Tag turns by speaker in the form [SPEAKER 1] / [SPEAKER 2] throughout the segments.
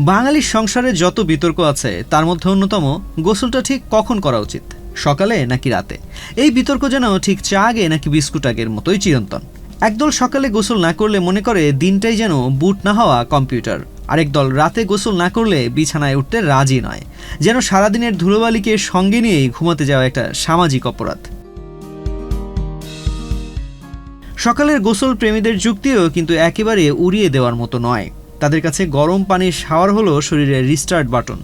[SPEAKER 1] বাঙালির সংসারে যত বিতর্ক আছে তার মধ্যে অন্যতম গোসলটা ঠিক কখন করা উচিত, সকালে নাকি রাতে। এই বিতর্ক যেন ঠিক চা আগে নাকি বিস্কুট আগের মতোই চিরন্তন। একদল সকালে গোসল না করলে মনে করে দিনটাই যেন বুট না হওয়া কম্পিউটার, আরেক দল রাতে গোসল না করলে বিছানায় উঠতে রাজি নয়, যেন সারাদিনের ধুলোবালিকে সঙ্গে নিয়েই ঘুমাতে যাওয়া একটা সামাজিক অপরাধ। সকালের গোসল প্রেমীদের যুক্তিও কিন্তু একেবারে উড়িয়ে দেওয়ার মতো নয়। তাদের কাছে গরম পানির শাওয়ার হলো শরীরের রিস্টার্ট বাটন।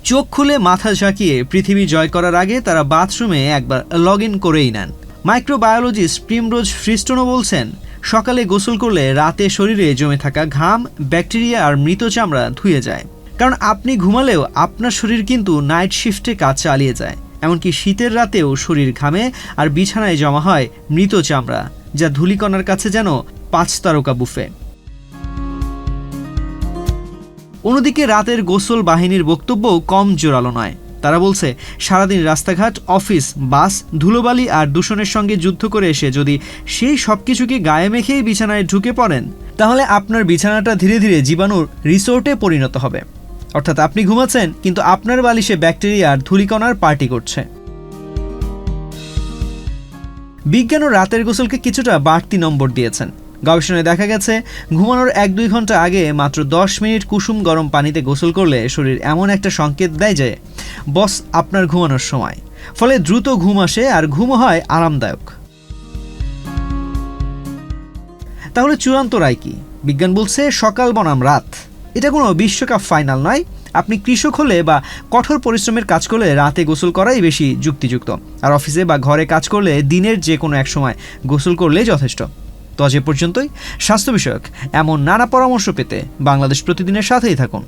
[SPEAKER 1] চোখ খুলে মাথা ঝাঁকিয়ে পৃথিবী জয় করার আগে তারা বাথরুমে একবার লগ ইন করেই নেন। মাইক্রোবায়োলজিস্ট প্রিমরোজ ফ্রিস্টনও বলছেন, সকালে গোসল করলে রাতে শরীরে জমে থাকা ঘাম, ব্যাকটেরিয়া আর মৃত চামড়া ধুয়ে যায়। কারণ আপনি ঘুমালেও আপনার শরীর কিন্তু নাইট শিফটে কাজ চালিয়ে যায়। এমনকি শীতের রাতেও শরীর ঘামে আর বিছানায় জমা হয় মৃত চামড়া, যা ধূলিকণার কাছে যেন 5 তারকা বুফে। অন্যদিকে রাতের গোসল বাহিনীর বক্তব্য কম জোরালো নয়। তারা বলছে, সারাদিন রাস্তাঘাট, অফিস, বাস, ধুলোবালি আর দূষণের সঙ্গে যুদ্ধ করে এসে যদি সেই সব কিছুকে গায়ে মেখেই বিছানায় ঢুকে পড়েন, তাহলে আপনার বিছানাটা ধীরে ধীরে জীবাণুর রিসোর্টে পরিণত হবে। অর্থাৎ আপনি ঘুমাচ্ছেন কিন্তু আপনার বালিশে ব্যাকটেরিয়া আর ধূলিকণার পার্টি করছে। বিজ্ঞানও রাতের গোসলকে কিছুটা বাড়তি নম্বর দিয়েছেন। গবেষণায় দেখা গেছে, ঘুমানোর 1-2 ঘন্টা আগে মাত্র 10 মিনিট কুসুম গরম পানিতে গোসল করলে শরীর এমন একটা সংকেত দেয় যে বস আপনার ঘুমানোর সময়। ফলে দ্রুত ঘুম আসে আর ঘুমও হয় আরামদায়ক। তাহলে চূড়ান্ত রায় কি? বিজ্ঞান বলছে সকাল বনাম রাত। এটা কোনো বিশ্বকাপ ফাইনাল নয়। আপনি কৃষক হলে বা কঠোর পরিশ্রমের কাজ করলে রাতে গোসল করাই বেশি যুক্তিযুক্ত, আর অফিসে বা ঘরে কাজ করলে দিনের যে কোনো এক সময় গোসল করলেই যথেষ্ট। তো আজ এ পর্যন্তই। স্বাস্থ্য বিষয়ক এমন নানা পরামর্শ পেতে বাংলাদেশ প্রতিদিনের সাথেই থাকুন।